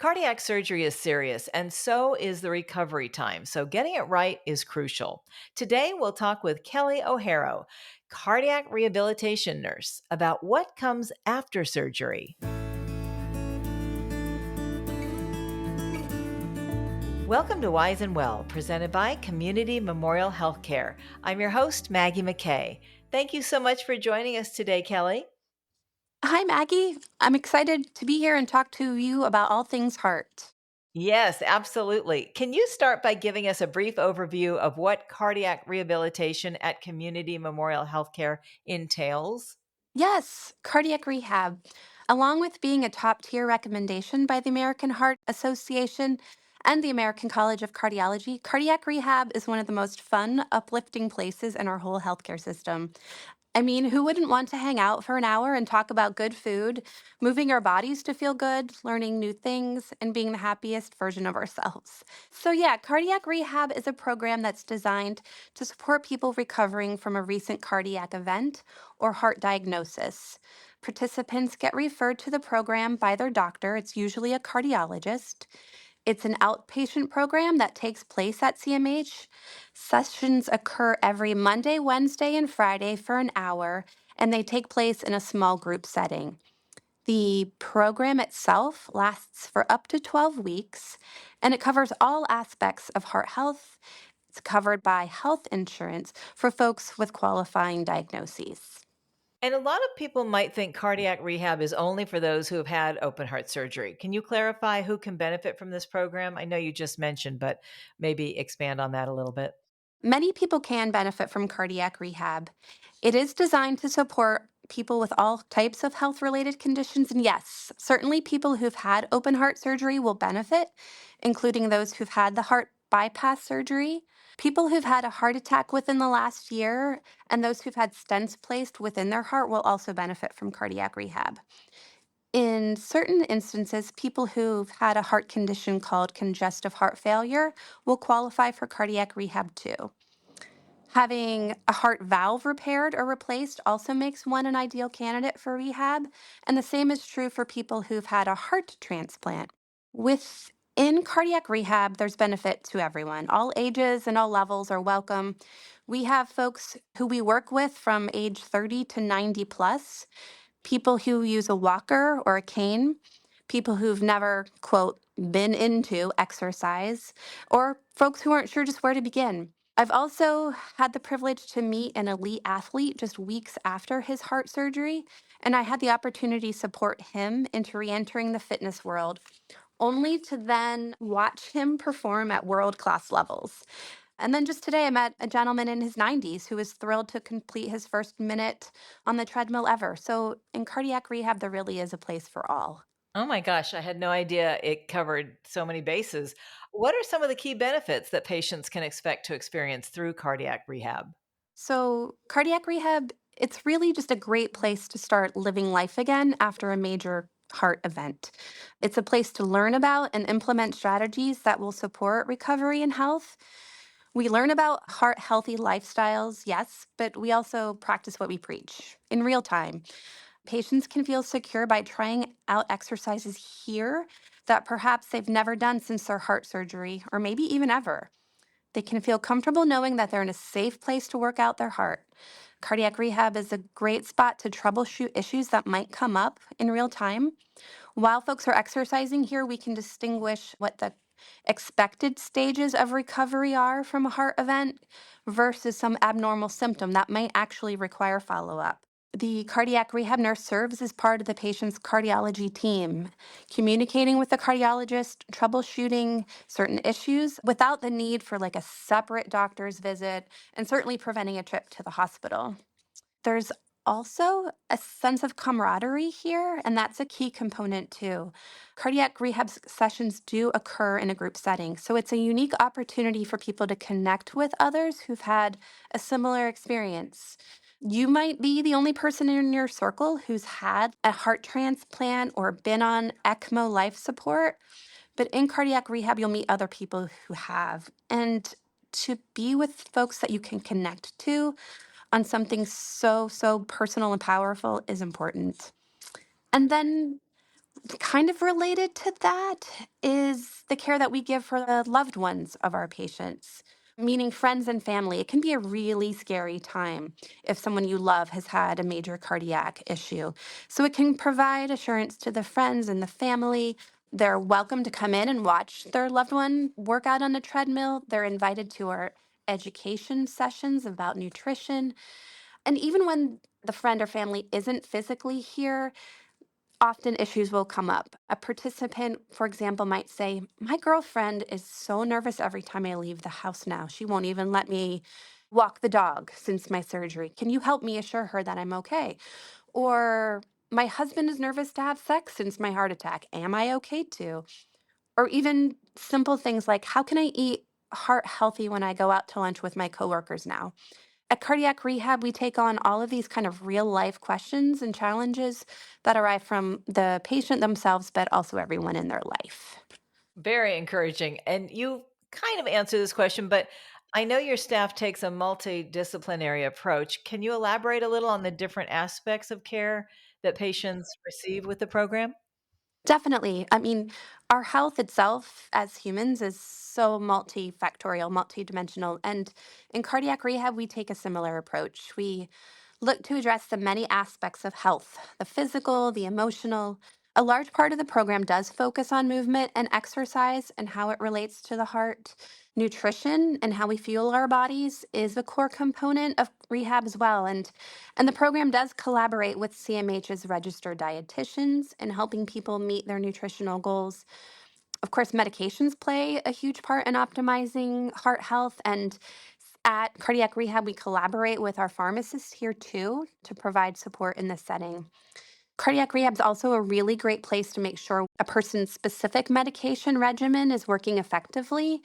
Cardiac surgery is serious, and so is the recovery time. So, getting it right is crucial. Today, we'll talk with Kelli O'Harrow, cardiac rehabilitation nurse, about what comes after surgery. Welcome to Wise and Well, presented by Community Memorial Healthcare. I'm your host, Maggie McKay. Thank you so much for joining us today, Kelli. Hi, Maggie. I'm excited to be here and talk to you about all things heart. Yes, absolutely. Can you start by giving us a brief overview of what cardiac rehabilitation at Community Memorial Healthcare entails? Yes, cardiac rehab. Along with being a top tier recommendation by the American Heart Association and the American College of Cardiology, cardiac rehab is one of the most fun, uplifting places in our whole healthcare system. I mean, who wouldn't want to hang out for an hour and talk about good food, moving our bodies to feel good, learning new things, and being the happiest version of ourselves? So, yeah, cardiac rehab is a program that's designed to support people recovering from a recent cardiac event or heart diagnosis. Participants get referred to the program by their doctor, it's usually a cardiologist. It's an outpatient program that takes place at CMH. Sessions occur every Monday, Wednesday, and Friday for an hour, and they take place in a small group setting. The program itself lasts for up to 12 weeks, and it covers all aspects of heart health. It's covered by health insurance for folks with qualifying diagnoses. And a lot of people might think cardiac rehab is only for those who have had open heart surgery. Can you clarify who can benefit from this program? I know you just mentioned, but maybe expand on that a little bit. Many people can benefit from cardiac rehab. It is designed to support people with all types of health related conditions. And yes, certainly people who've had open heart surgery will benefit, including those who've had the heart bypass surgery, people who've had a heart attack within the last year, and those who've had stents placed within their heart will also benefit from cardiac rehab. In certain instances, people who've had a heart condition called congestive heart failure will qualify for cardiac rehab too. Having a heart valve repaired or replaced also makes one an ideal candidate for rehab, and the same is true for people who've had a heart transplant. Within cardiac rehab, there's benefit to everyone. All ages and all levels are welcome. We have folks who we work with from age 30 to 90 plus, people who use a walker or a cane, people who've never, quote, been into exercise, or folks who aren't sure just where to begin. I've also had the privilege to meet an elite athlete just weeks after his heart surgery, and I had the opportunity to support him into re entering the fitness world, only to then watch him perform at world class levels. And then just today, I met a gentleman in his 90s who was thrilled to complete his first minute on the treadmill ever. So, in cardiac rehab, there really is a place for all. Oh my gosh, I had no idea it covered so many bases. What are some of the key benefits that patients can expect to experience through cardiac rehab? So, cardiac rehab, it's really just a great place to start living life again after a major heart event. It's a place to learn about and implement strategies that will support recovery and health. We learn about heart healthy lifestyles, yes, but we also practice what we preach in real time. Patients can feel secure by trying out exercises here that perhaps they've never done since their heart surgery, or maybe even ever. They can feel comfortable knowing that they're in a safe place to work out their heart. Cardiac rehab is a great spot to troubleshoot issues that might come up in real time. While folks are exercising here, we can distinguish what the expected stages of recovery are from a heart event versus some abnormal symptom that might actually require follow up. The cardiac rehab nurse serves as part of the patient's cardiology team, communicating with the cardiologist, troubleshooting certain issues without the need for like a separate doctor's visit, and certainly preventing a trip to the hospital. There's also a sense of camaraderie here, and that's a key component too. Cardiac rehab sessions do occur in a group setting, so it's a unique opportunity for people to connect with others who've had a similar experience. You might be the only person in your circle who's had a heart transplant or been on ECMO life support, but in cardiac rehab, you'll meet other people who have. And to be with folks that you can connect to on something so personal and powerful is important. And then Kind of related to that is the care that we give for the loved ones of our patients, meaning friends and family. It can be a really scary time if someone you love has had a major cardiac issue. So it can provide assurance to the friends and the family. They're welcome to come in and watch their loved one work out on a treadmill. They're invited to our education sessions about nutrition. And even when the friend or family isn't physically here, often issues will come up. A participant, for example, might say, "My girlfriend is so nervous every time I leave the house now. She won't even let me walk the dog since my surgery. Can you help me assure her that I'm okay?" Or, "My husband is nervous to have sex since my heart attack. Am I okay too?" Or even simple things like, "How can I eat heart healthy when I go out to lunch with my coworkers now?" At Cardiac Rehab, we take on all of these kind of real life questions and challenges that arrive from the patient themselves, but also everyone in their life. Very encouraging. And you kind of answered this question, but I know your staff takes a multidisciplinary approach. Can you elaborate a little on the different aspects of care that patients receive with the program? Definitely. I mean, our health itself as humans is so multifactorial, multidimensional. And in cardiac rehab, we take a similar approach. We look to address the many aspects of health, the physical, the emotional. A large part of the program does focus on movement and exercise and how it relates to the heart. Nutrition and how we fuel our bodies is a core component of rehab as well. And the program does collaborate with CMH's registered dietitians in helping people meet their nutritional goals. Of course, medications play a huge part in optimizing heart health. And at Cardiac Rehab, we collaborate with our pharmacists here too to provide support in this setting. Cardiac rehab is also a really great place to make sure a person's specific medication regimen is working effectively.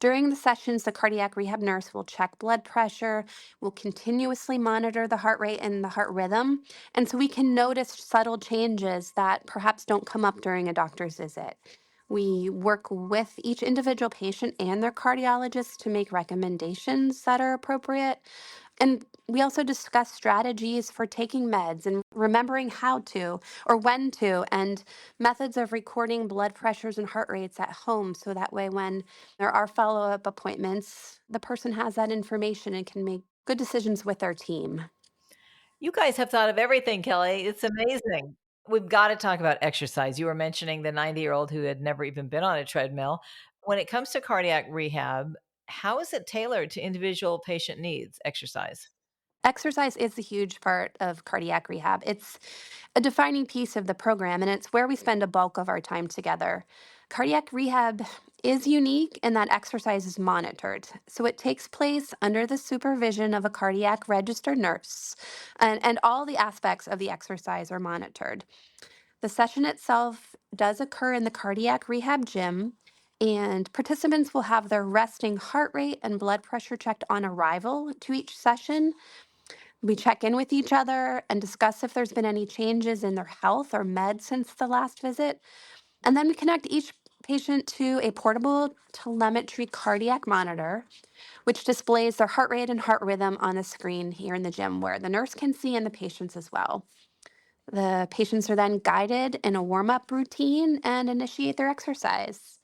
During the sessions, the cardiac rehab nurse will check blood pressure, will continuously monitor the heart rate and the heart rhythm. And so we can notice subtle changes that perhaps don't come up during a doctor's visit. We work with each individual patient and their cardiologist to make recommendations that are appropriate. And we also discuss strategies for taking meds and remembering how to or when to, and methods of recording blood pressures and heart rates at home. So that way, when there are follow up appointments, the person has that information and can make good decisions with their team. You guys have thought of everything, Kelly. It's amazing. We've got to talk about exercise. You were mentioning the 90-year-old who had never even been on a treadmill. When it comes to cardiac rehab, how is it tailored to individual patient needs, exercise? Exercise is a huge part of cardiac rehab. It's a defining piece of the program, and it's where we spend a bulk of our time together. Cardiac rehab is unique in that exercise is monitored. So it takes place under the supervision of a cardiac registered nurse, and all the aspects of the exercise are monitored. The session itself does occur in the cardiac rehab gym. And participants will have their resting heart rate and blood pressure checked on arrival to each session. We check in with each other and discuss if there's been any changes in their health or meds since the last visit. And then we connect each patient to a portable telemetry cardiac monitor, which displays their heart rate and heart rhythm on a screen here in the gym where the nurse can see and the patients as well. The patients are then guided in a warm up routine and initiate their exercise.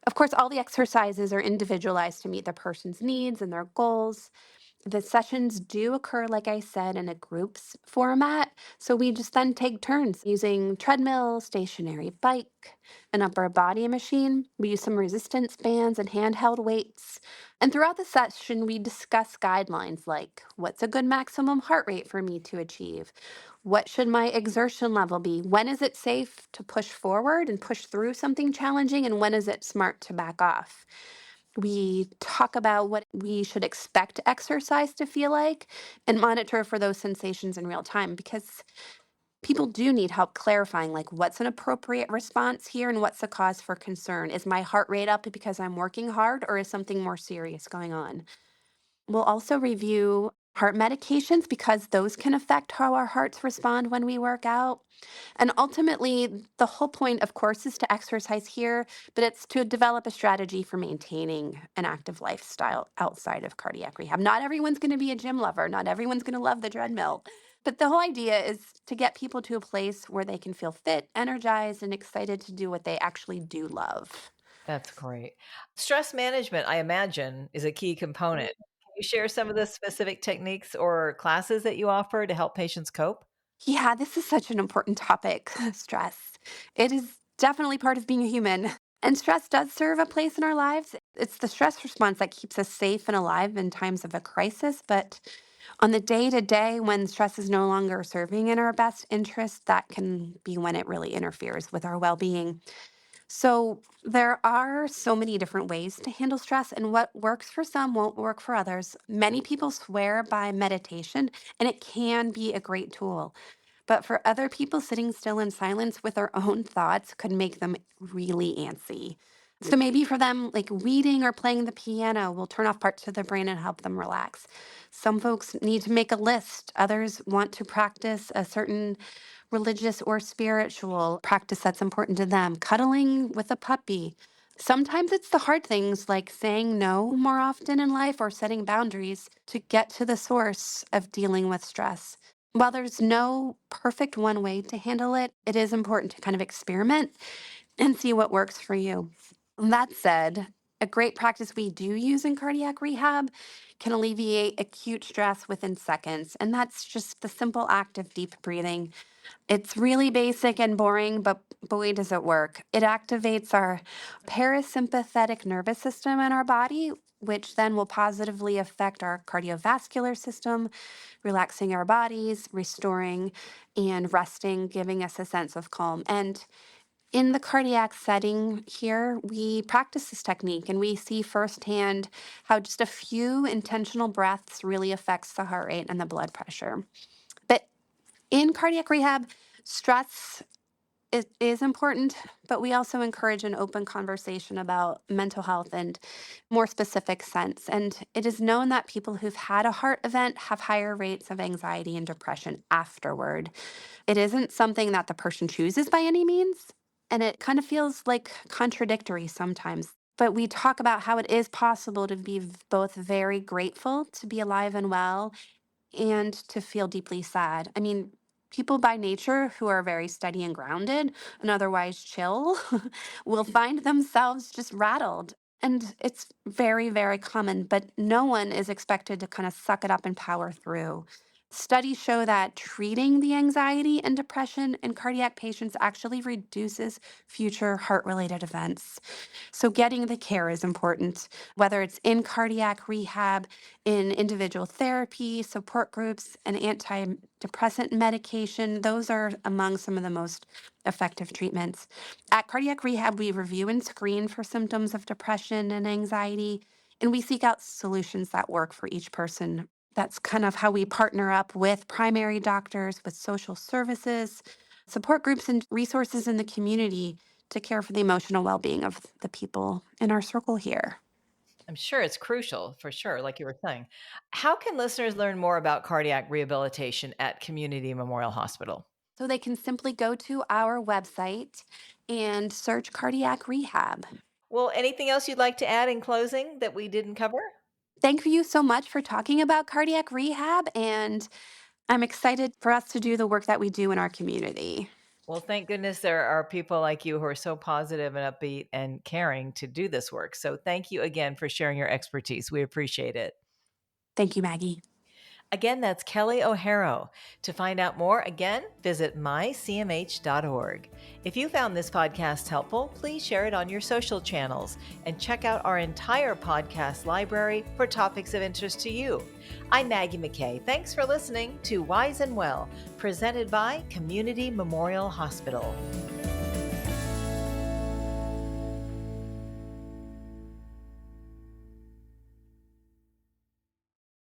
Of course, all the exercises are individualized to meet the person's needs and their goals. The sessions do occur, like I said, in a groups format. So we just then take turns using treadmill, stationary bike, an upper body machine. We use some resistance bands and handheld weights. And throughout the session, we discuss guidelines like what's a good maximum heart rate for me to achieve? What should my exertion level be? When is it safe to push forward and push through something challenging? And when is it smart to back off? We talk about what we should expect exercise to feel like and monitor for those sensations in real time because people do need help clarifying like what's an appropriate response here and what's the cause for concern. Is my heart rate up because I'm working hard or is something more serious going on? We'll also review heart medications because those can affect how our hearts respond when we work out. And ultimately, the whole point, of course, is to exercise here, but it's to develop a strategy for maintaining an active lifestyle outside of cardiac rehab. Not everyone's going to be a gym lover. Not everyone's going to love the treadmill. But the whole idea is to get people to a place where they can feel fit, energized, and excited to do what they actually do love. That's great. Stress management, I imagine, is a key component. Can you share some of the specific techniques or classes that you offer to help patients cope? Yeah, this is such an important topic, stress. It is definitely part of being a human. And stress does serve a place in our lives. It's the stress response that keeps us safe and alive in times of a crisis. But on the day to day, when stress is no longer serving in our best interest, that can be when it really interferes with our well being. So, there are so many different ways to handle stress, and what works for some won't work for others. Many people swear by meditation, and it can be a great tool. But for other people, sitting still in silence with their own thoughts could make them really antsy. So maybe for them, like reading or playing the piano will turn off parts of their brain and help them relax. Some folks need to make a list. Others want to practice a certain religious or spiritual practice that's important to them. Cuddling with a puppy. Sometimes it's the hard things like saying no more often in life or setting boundaries to get to the source of dealing with stress. While there's no perfect one way to handle it, it is important to kind of experiment and see what works for you. That said, a great practice we do use in cardiac rehab can alleviate acute stress within seconds. And that's just the simple act of deep breathing. It's really basic and boring, but boy, does it work. It activates our parasympathetic nervous system in our body, which then will positively affect our cardiovascular system, relaxing our bodies, restoring and resting, giving us a sense of calm. And in the cardiac setting here, we practice this technique and we see firsthand how just a few intentional breaths really affects the heart rate and the blood pressure. But in cardiac rehab, stress is important, but we also encourage an open conversation about mental health and more specific sense. And it is known that people who've had a heart event have higher rates of anxiety and depression afterward. It isn't something that the person chooses by any means, and it kind of feels like contradictory sometimes. But we talk about how it is possible to be both very grateful to be alive and well and to feel deeply sad. I mean, people by nature who are very steady and grounded and otherwise chill will find themselves just rattled. And it's very, very common, but no one is expected to kind of suck it up and power through. Studies show that treating the anxiety and depression in cardiac patients actually reduces future heart related events. So, getting the care is important, whether it's in cardiac rehab, in individual therapy, support groups, and antidepressant medication. Those are among some of the most effective treatments. At cardiac rehab, we review and screen for symptoms of depression and anxiety, and we seek out solutions that work for each person. That's kind of how we partner up with primary doctors, with social services, support groups, and resources in the community to care for the emotional well being of the people in our circle here. I'm sure it's crucial for sure, like you were saying. How can listeners learn more about cardiac rehabilitation at Community Memorial Hospital? So they can simply go to our website and search cardiac rehab. Well, anything else you'd like to add in closing that we didn't cover? Thank you so much for talking about cardiac rehab, and I'm excited for us to do the work that we do in our community. Well, thank goodness there are people like you who are so positive and upbeat and caring to do this work. So, thank you again for sharing your expertise. We appreciate it. Thank you, Maggie. Again, that's Kelli O'Harrow. To find out more, again, visit mycmh.org. If you found this podcast helpful, please share it on your social channels and check out our entire podcast library for topics of interest to you. I'm Maggie McKay. Thanks for listening to Wise and Well, presented by Community Memorial Hospital.